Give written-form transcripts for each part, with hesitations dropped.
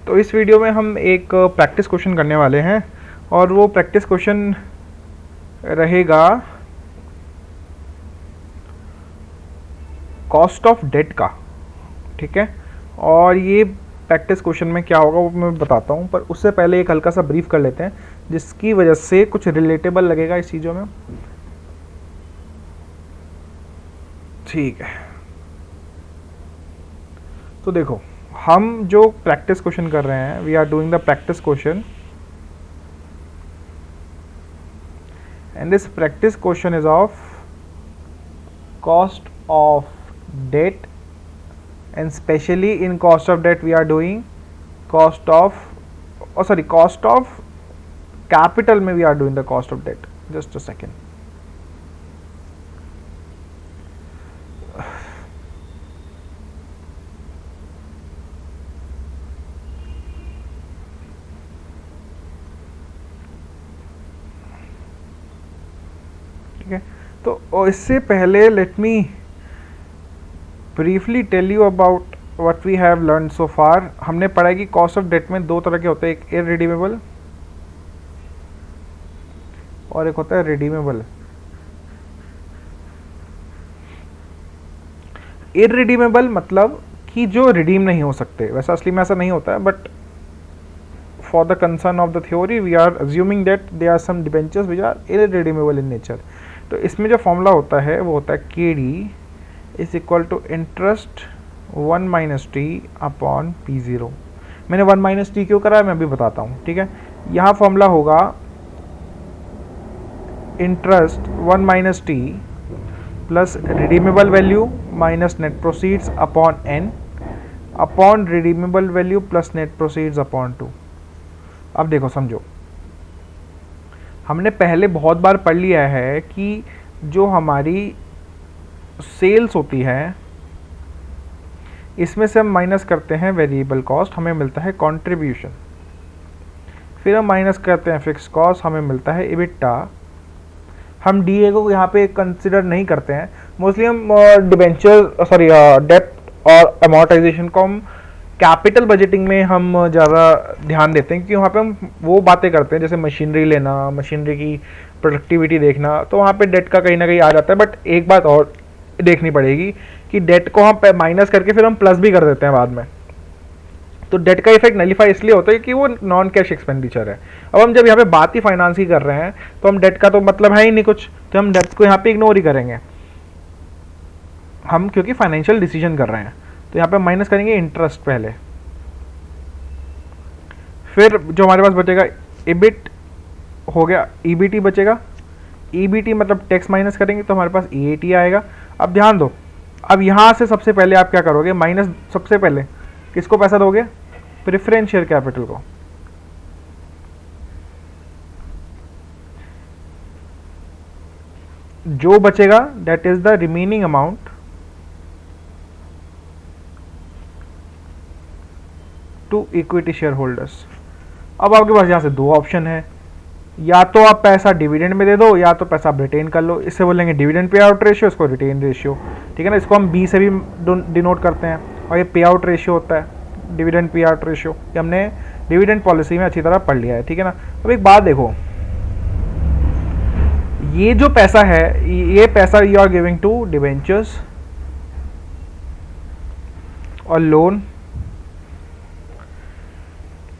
तो इस वीडियो में हम एक प्रैक्टिस क्वेश्चन करने वाले हैं और वो प्रैक्टिस क्वेश्चन रहेगा कॉस्ट ऑफ डेट का, ठीक है। और ये प्रैक्टिस क्वेश्चन में क्या होगा वो मैं बताता हूँ, पर उससे पहले एक हल्का सा ब्रीफ कर लेते हैं जिसकी वजह से कुछ रिलेटेबल लगेगा इस चीज़ों में, ठीक है। तो देखो, हम जो प्रैक्टिस क्वेश्चन कर रहे हैं, we are doing the practice question and this practice question is of cost of debt, and specially in cost of debt we are doing cost of capital में we are doing the cost of debt. Just a second. ठीक है, तो इससे पहले let me briefly tell you about what we have learn so far. हमने पढ़ा है कि कॉस्ट ऑफ डेट में दो तरह के होते हैं, एक इररिडीमेबल और एक होता है रिडीमेबल। इररिडीमेबल मतलब कि जो रिडीम नहीं हो सकते, वैसा असली में ऐसा नहीं होता है, but for the concern of the theory we are assuming that they are some debentures which are irredeemable in nature. तो इसमें जो फॉर्मूला होता है वो होता है K D is equal to interest 1 minus T upon P0। मैंने 1 minus T क्यों करा है मैं अभी बताता हूँ, ठीक है। यहाँ फॉर्मूला होगा interest 1 minus T plus redeemable value minus net proceeds upon n upon redeemable value plus net proceeds upon 2। अब देखो समझो, हमने पहले बहुत बार पढ़ लिया है कि जो हमारी सेल्स होती है इसमें से हम माइनस करते हैं वेरिएबल कॉस्ट, हमें मिलता है कंट्रीब्यूशन। फिर हम माइनस करते हैं फिक्स कॉस्ट, हमें मिलता है इबिटा। हम डीए को यहाँ पे कंसिडर नहीं करते हैं, मोस्टली हम डेट और अमोर्टाइजेशन को हम कैपिटल बजटिंग में हम ज़्यादा ध्यान देते हैं, क्योंकि वहाँ पे हम वो बातें करते हैं जैसे मशीनरी लेना, मशीनरी की प्रोडक्टिविटी देखना, तो वहाँ पे डेट का कहीं ना कहीं आ जाता है। बट एक बात और देखनी पड़ेगी कि डेट को हम माइनस करके फिर हम प्लस भी कर देते हैं बाद में, तो डेट का इफेक्ट नलीफाई इसलिए होता है कि वो नॉन कैश एक्सपेंडिचर है। अब हम जब यहाँ पे बात ही फाइनेंस की कर रहे हैं तो हम डेट का तो मतलब है ही नहीं कुछ, तो हम डेट को यहाँ पे इग्नोर ही करेंगे हम, क्योंकि फाइनेंशियल डिसीजन कर रहे हैं। तो यहाँ पे माइनस करेंगे इंटरेस्ट पहले, फिर जो हमारे पास बचेगा इबिट हो गया, ईबीटी बचेगा। ईबीटी मतलब टैक्स माइनस करेंगे तो हमारे पास ईएटी आएगा। अब ध्यान दो, अब यहाँ से सबसे पहले आप क्या करोगे, माइनस सबसे पहले किसको पैसा दोगे, प्रेफरेंस शेयर कैपिटल को। जो बचेगा that is the remaining amount to equity shareholders. अब आपके पास यहाँ से दो ऑप्शन है, या तो आप पैसा डिविडेंड में दे दो या तो पैसा आप रिटेन कर लो। इससे बोलेंगे डिविडेंड पे आउट रेशियो, इसको रिटेन रेशियो, ठीक है ना। इसको हम बी से भी डिनोट करते हैं और ये पे आउट रेशियो होता है, डिविडेंड पे आउट रेशियो। ये हमने डिविडेंड पॉलिसी में अच्छी तरह पढ़ लिया है, ठीक है ना। अब एक बात देखो, ये जो पैसा है, ये पैसा you are giving to debentures और लोन।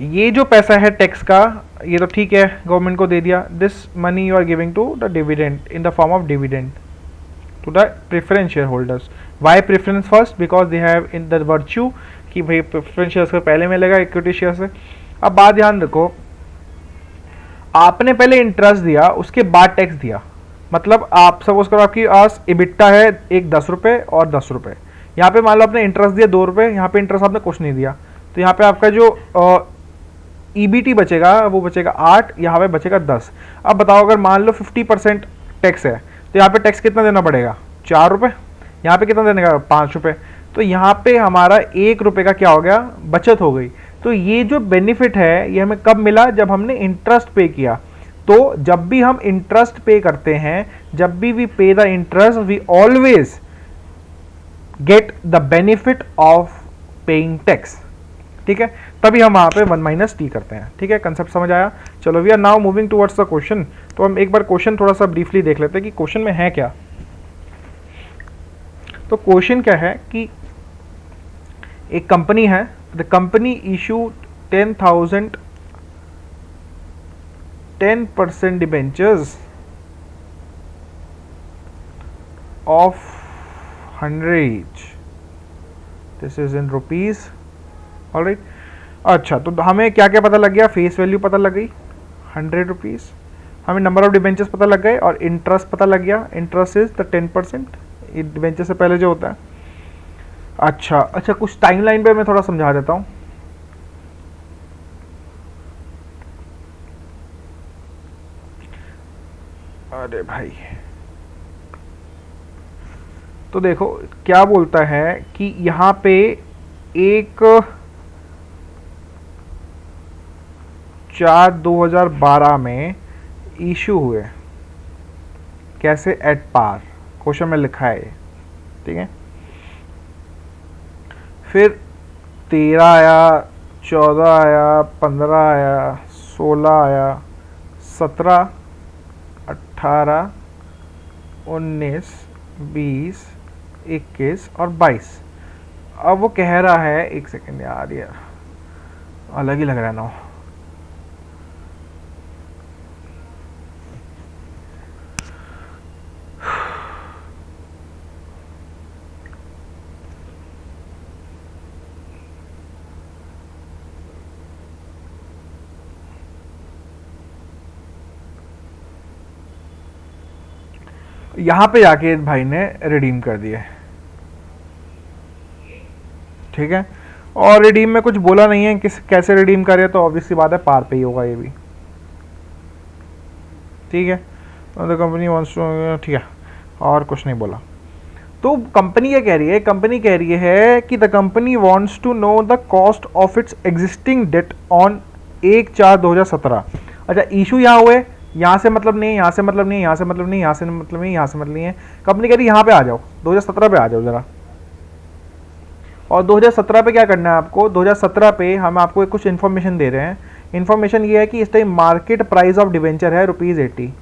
ये जो पैसा है टैक्स का, ये तो ठीक है गवर्नमेंट को दे दिया। This money you are giving to the dividend in the form of dividend to the preference shareholders. Why preference first, because they have in the virtue कि भाई प्रेफरेंस शेयर से पहले मिलेगा इक्विटी शेयर से। अब बात ध्यान रखो, आपने पहले इंटरेस्ट दिया उसके बाद टैक्स दिया, मतलब आप सपोज करो आपकी पास इबिट्टा है एक 10 रुपये और 10 रुपये, यहाँ पे मान लो आपने इंटरेस्ट दिया 2 रुपये, यहाँ पे इंटरेस्ट आपने कुछ नहीं दिया, तो यहाँ पे आपका जो ईबीटी बचेगा वो बचेगा 8, यहाँ पे बचेगा 10। अब बताओ अगर मान लो 50% टैक्स है तो यहाँ पे टैक्स कितना देना पड़ेगा, 4 रुपये। यहाँ पे कितना देने का, 5 रुपये। तो यहाँ पे हमारा 1 रुपये का क्या हो गया, बचत हो गई। तो ये जो बेनिफिट है ये हमें कब मिला, जब हमने इंटरेस्ट पे किया। तो जब भी हम इंटरेस्ट पे करते हैं, जब भी we pay the interest, we always get the benefit of paying tax. ठीक है, तभी हम वहाँ पे 1 माइनस टी करते हैं। ठीक है, कंसेप्ट समझ आया। चलो we are now moving towards the question. तो हम एक बार क्वेश्चन थोड़ा सा ब्रीफली देख लेते हैं कि क्वेश्चन में है क्या। तो क्वेश्चन क्या है कि एक कंपनी है, the company issue 10% debentures of 100 each. This is in rupees. All right. अच्छा, तो हमें क्या क्या पता लग गया, फेस वैल्यू पता लग गई 100 रुपीज़, हमें नंबर ऑफ डिबेंचर्स पता लग गए और इंटरेस्ट पता लग गया। इंटरेस्ट इज द 10%, डिबेंचर से पहले जो होता है। अच्छा, कुछ टाइमलाइन पे मैं थोड़ा समझा देता हूँ। अरे भाई, तो देखो क्या बोलता है कि यहाँ पे एक 4/2012 में इशू हुए, कैसे एट पार, क्वेश्चन में लिखा है, ठीक है। फिर 13 आया, 14 आया, 15 आया, 16 आया, 17, 18, 19, 20, 21 और 22। अब वो कह रहा है, एक सेकेंड यार, ये अलग ही लग रहा है ना। यहाँ पे जाके भाई ने रिडीम कर दिए, ठीक है। और रिडीम में कुछ बोला नहीं है किस कैसे रिडीम करे, तो ऑब्वियसली बात है पार पे ही होगा ये भी, ठीक है। द कंपनी वांट्स टू, ठीक है, और कुछ नहीं बोला। तो कंपनी क्या कह रही है, कंपनी कह रही है कि the company wants to know the cost of its existing debt on 1/4/2017। अच्छा, इशू यहाँ हुए, यहाँ से मतलब नहीं है, यहाँ से मतलब नहीं है, यहाँ से मतलब नहीं, यहाँ से मतलब नहीं, यहाँ से मतलब नहीं है। कंपनी कह रही है यहाँ पे आ जाओ, 2017 पे आ जाओ ज़रा। और 2017 पे क्या करना है आपको, 2017 पे हम आपको कुछ इन्फॉर्मेशन दे रहे हैं। इन्फॉर्मेशन ये है कि इस time market price of debenture है ₹80,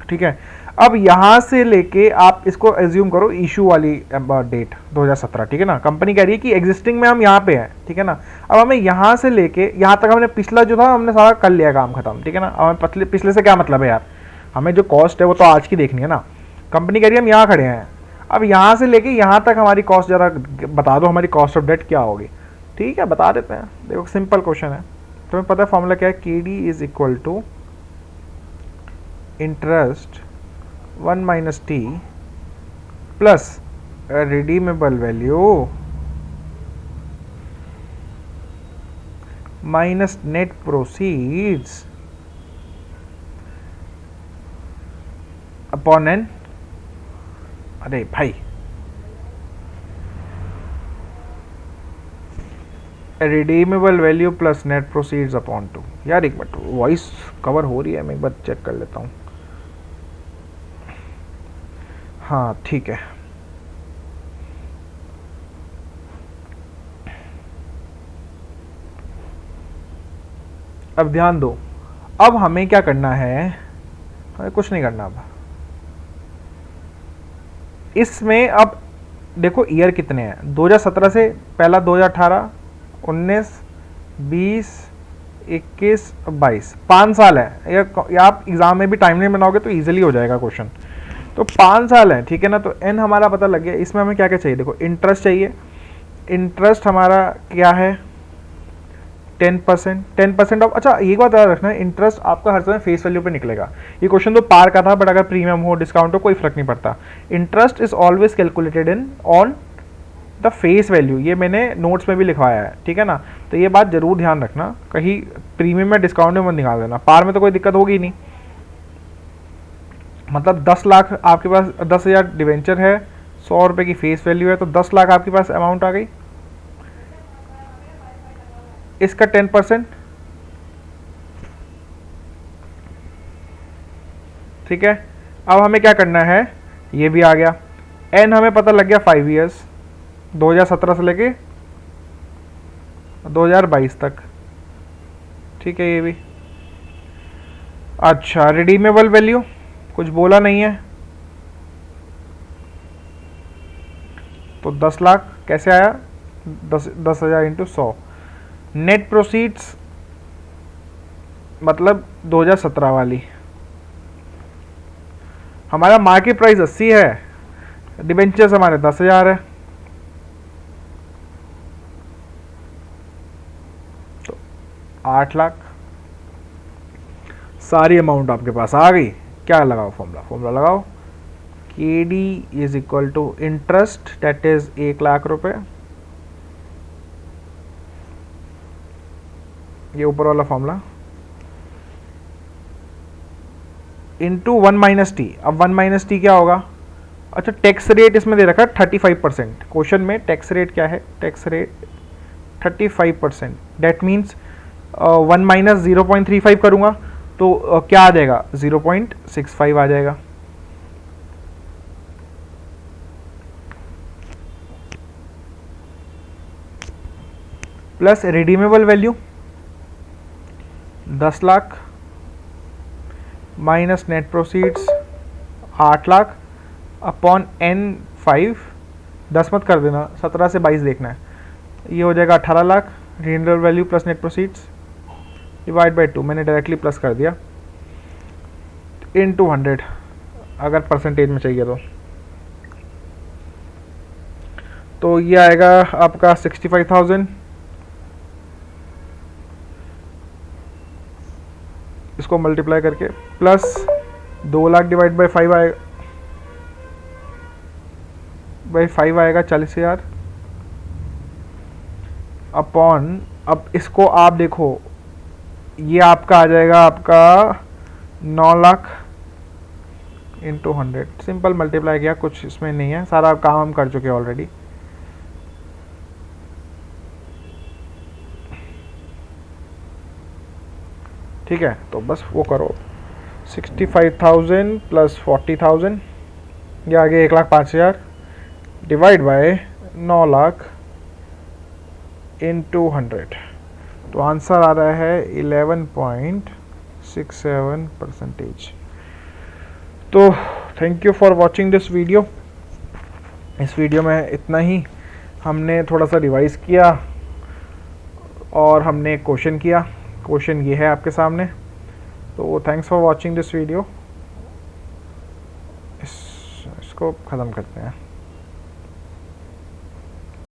ठीक है। अब यहाँ से लेके आप इसको एज्यूम करो इशू वाली डेट 2017, ठीक है ना। कंपनी कह रही है कि एग्जिस्टिंग में हम यहाँ पे हैं, ठीक है ना। अब हमें यहाँ से लेके यहाँ तक हमने पिछला जो था हमने सारा कर लिया काम खत्म, ठीक है ना। अब हमें पिछले से क्या मतलब है यार, हमें जो कॉस्ट है वो तो आज की देखनी है ना। कंपनी कह रही है हम यहाँ खड़े हैं, अब यहाँ से लेके यहाँ तक हमारी कॉस्ट जरा बता दो, हमारी कॉस्ट ऑफ डेट क्या होगी। ठीक है, बता देते हैं। देखो सिंपल क्वेश्चन है, तुम्हें पता है फॉर्मूला क्या है, KD is equal to interest 1 minus T plus redeemable value minus net proceeds upon N, अरे भाई redeemable value plus net proceeds upon 2। यार एक मिनट, वॉइस कवर हो रही है, मैं एक बार चेक कर लेता हूँ। हाँ ठीक है, अब ध्यान दो। अब हमें क्या करना है, हमें कुछ नहीं करना। अब इसमें अब देखो ईयर कितने हैं, 2017 से पहला 2018, 19, 20, 21, 22, 5 साल है। या आप एग्जाम में भी टाइम नहीं बनाओगे तो इजीली हो जाएगा क्वेश्चन। तो 5 साल है, ठीक है ना। तो एन हमारा पता लग गया। इसमें हमें क्या क्या चाहिए, देखो इंटरेस्ट चाहिए। इंटरेस्ट हमारा क्या है, 10% ऑफ। अच्छा एक बात याद रखना है, इंटरेस्ट आपका हर समय फेस वैल्यू पे निकलेगा। ये क्वेश्चन तो पार का था, बट अगर प्रीमियम हो डिस्काउंट हो कोई फर्क नहीं पड़ता। Interest is always calculated in on the face value, ये मैंने नोट्स में भी लिखवाया है, ठीक है ना। तो ये बात जरूर ध्यान रखना, कहीं प्रीमियम में डिस्काउंट में मत निकाल देना। पार में तो कोई दिक्कत होगी नहीं, मतलब 10 लाख आपके पास, 10,000 डिवेंचर है, 100 रुपये की फेस वैल्यू है, तो 10 लाख आपके पास अमाउंट आ गई। इसका 10%, ठीक है। अब हमें क्या करना है, ये भी आ गया। एन हमें पता लग गया 5 ईयर्स, 2017 से लेके 2022 तक, ठीक है ये भी। अच्छा, रिडीमेबल वैल्यू कुछ बोला नहीं है, तो 10 लाख कैसे आया, 10,000 इंटू 100। नेट प्रोसीड्स मतलब 2017 वाली, हमारा मार्केट प्राइस 80 है, डिबेंचर्स हमारे 10,000 है, तो 8 लाख। सारी अमाउंट आपके पास आ गई। क्या लगाओ, फॉर्मूला लगाओ, K D is equal to interest that is 1 lakh रुपए, ये ऊपर वाला फॉर्मूला, इंटू 1 माइनस टी। अब 1 माइनस टी क्या होगा, अच्छा टैक्स रेट इसमें दे रखा है 35%, क्वेश्चन में टैक्स रेट क्या है, tax rate 35%, that means 1 minus 0.35 करूंगा तो क्या आ जाएगा, 0.65 आ जाएगा। Plus redeemable value 10 lakh minus net proceeds 8 lakh upon N5, 10 मत कर देना, 17 से 22 देखना है, ये हो जाएगा 18 lakh. Redeemable value plus net proceeds divide by 2, मैंने डायरेक्टली प्लस कर दिया, इन 200 अगर परसेंटेज में चाहिए तो ये आएगा आपका 65,000, इसको मल्टीप्लाई करके, प्लस 2 लाख डिवाइड बाई 5 आएगा, बाई 5 आएगा 40,000 अपॉन, अब इसको आप देखो, ये आपका आ जाएगा आपका 9 लाख इंटू 100, सिंपल मल्टीप्लाई किया, कुछ इसमें नहीं है, सारा काम हम कर चुके हैं ऑलरेडी। ठीक है, तो बस वो करो, 65,000 प्लस 40,000, ये आगे 1,05,000 डिवाइड बाय 9 लाख इंटू 100, तो आंसर आ रहा है 11.67%। तो thank you for watching this video. इस वीडियो में इतना ही, हमने थोड़ा सा रिवाइज किया और हमने एक क्वेश्चन किया, क्वेश्चन ये है आपके सामने। तो thanks for watching this video, इसको ख़त्म करते हैं।